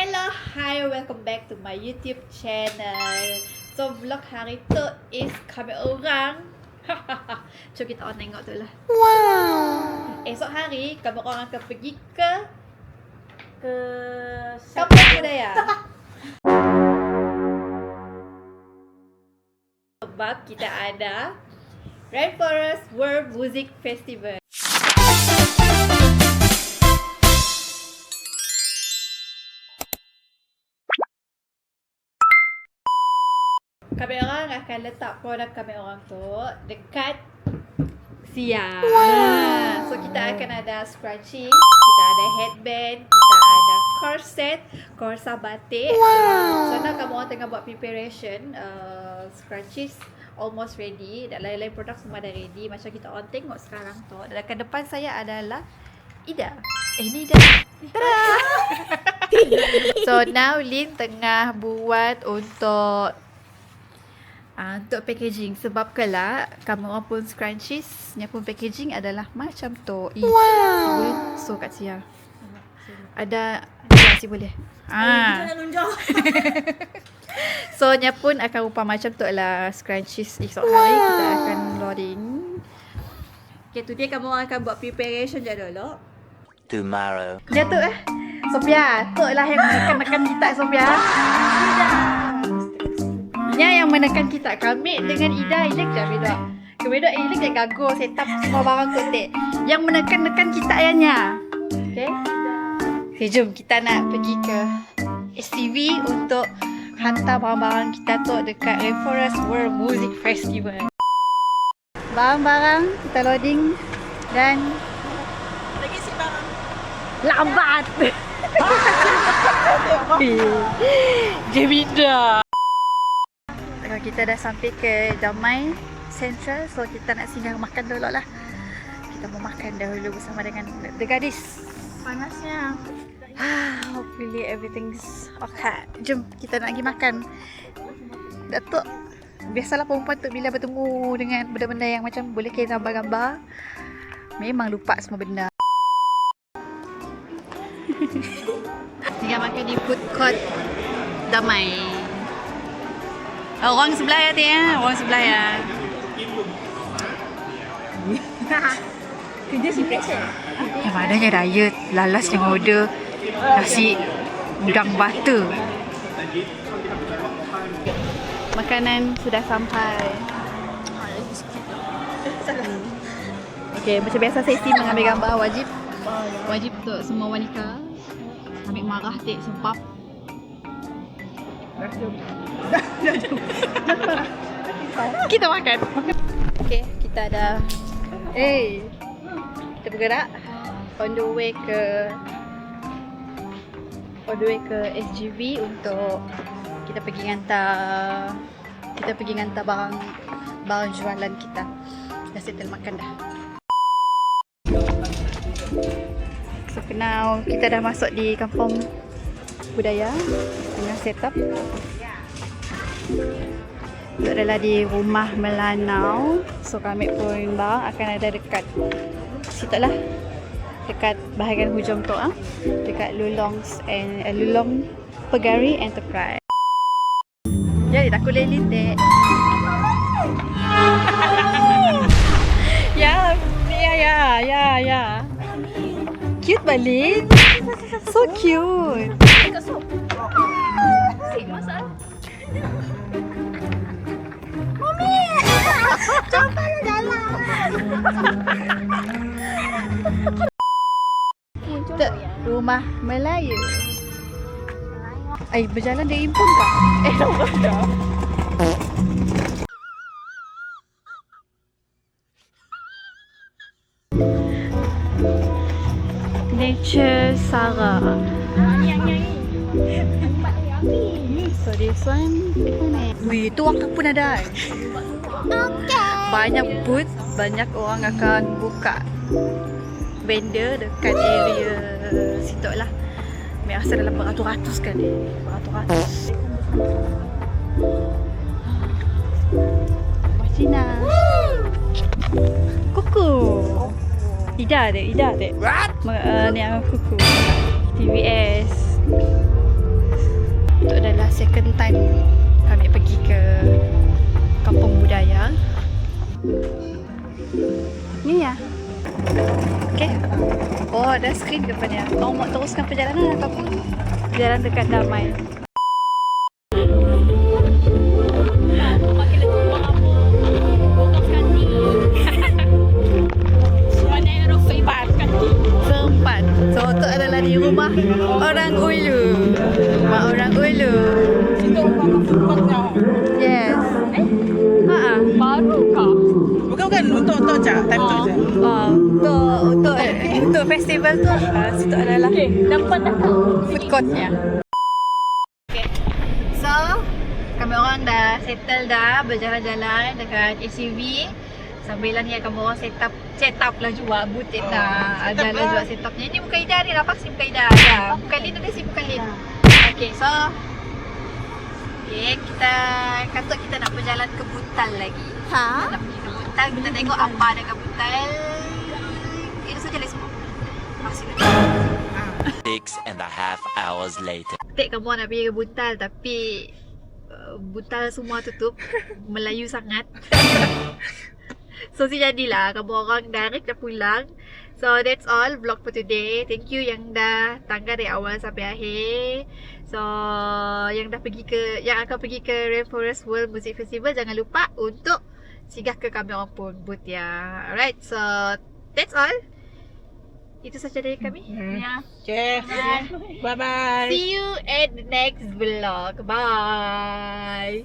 Hello, hi, welcome back to my YouTube channel. So vlog hari tu is kami orang. Jom kita on tengok tu lah. Wow. Esok hari kami orang akan pergi ke Kampung Budaya. Sebab kita ada Rainforest World Music Festival. Kami orang akan letak produk kami orang tu dekat Sia. Wow. So kita akan ada scrunchie, kita ada headband, kita ada corset, korsa batik. Wow. So now kamu orang tengah buat preparation. Scrunchies almost ready. Dan lain-lain produk semua dah ready. Macam kita orang tengok sekarang tu. Dan dekat depan saya adalah Ida. Ni Ida. Tada! So now Lin tengah buat untuk packaging. Sebab kalau kamu orang pun scrunchies nya pun packaging adalah macam tu. Wow. So kat Sia ada si boleh. Jangan lunjau. So nya pun akan rupa macam tu lah scrunchies esok hari. Kita akan loading. Okay, today kamu orang akan buat preparation je dulu. Tomorrow. Dia tu Sophia, tu lah yang menekan kita Sophia. Nya yang menekan kita. Kami dengan Ida Ilek je beda. Kebeda Ilek je gagal set up semua barang kotek. Yang menekan-nekan kita ayahnya. Okay? Okay, jom kita nak pergi ke STV untuk hantar barang-barang kita tu dekat Rainforest World Music Festival. Barang-barang kita loading dan Lagi si barang. lambat. Jemida. Kita dah sampai ke Damai Central. So kita nak singgah makan dulu lah. Kita mau makan dahulu bersama dengan the gadis. Panasnya. Hopefully everything's okay. Jom kita nak pergi makan. Datuk, biasalah perempuan tu bila bertemu dengan benda-benda yang macam boleh kira gambar-gambar, memang lupa semua benda. Tinggal makan di food court Damai. Orang sebelah ya dia, orang sebelah ya. Kerja si Flex. Yang adanya raya lalas yang order nasi udang butter. Makanan sudah sampai. Okey, macam biasa sesi mengambil gambar wajib. Wajib untuk semua wanita. Ambil marah tik sebab kita makan. Okey, kita ada kita bergerak on the way ke SGV untuk kita pergi hantar barang jualan kita. Dah settle makan dah. So now kita dah masuk di Kampung Budaya dengan setup. Itu adalah di Rumah Melanau. So kami pun barang akan ada dekat situ lah, dekat bahagian hujung tu dekat Lulong Pegari Enterprise. Jadi takut lelin dek. Ya. Cute balik. So cute. Coba jalan. Rumah Melayu. Berjalan dia impun kah? Nature Sara. So this one wih, tu waktu pun ada. Banyak booth, banyak orang akan buka vendor dekat area situ lah. Biasa dalam beratus-ratus kali. Beratus-ratus. Cina. Kuku. Ida dek. What? Ni kuku. TVS. ada skrin depannya. Kau mau teruskan perjalanan ataupun jalan dekat Damai? Makin tumpang apa? Bokap kanti. Mana yang sempat kanti? Sempat. So, itu adalah di rumah orang Ulu. Rumah orang Ulu. Itu rumah food kau. Yes. Haa. Baru kah? Bukan untuk je, time tu je. Untuk festival tu situ adalah Okey, nampak dah tak? food courtnya. Okay. So, kami orang dah settle dah berjalan-jalan dekat SUV. Sambilan ni kami orang set up lah juga butik dah. Ada lah juga set upnya. Ni bukan Ida ni lah, pasti bukan Ida. Ya, bukan Lin ada si bukan Lin. Okay, so okay, kita nak berjalan ke Butal lagi. Nak pergi ke Butal, kita tengok apa ada ke Butal. Itu saja let's go. Masih lagi. 6.5 hours later. Tek kamu nak pergi ke Butal tapi Butal semua tutup. Melayu sangat. So jadilah kamu orang direct dah pulang. So that's all vlog for today. Thank you yang dah tangga dari awal sampai akhir. So yang akan pergi ke Rainforest World Music Festival, jangan lupa untuk singgah ke kami orang pun booth ya. Alright, so that's all. Itu saja dari kami. Ya. Okay. Bye-bye. See you at the next vlog. Bye.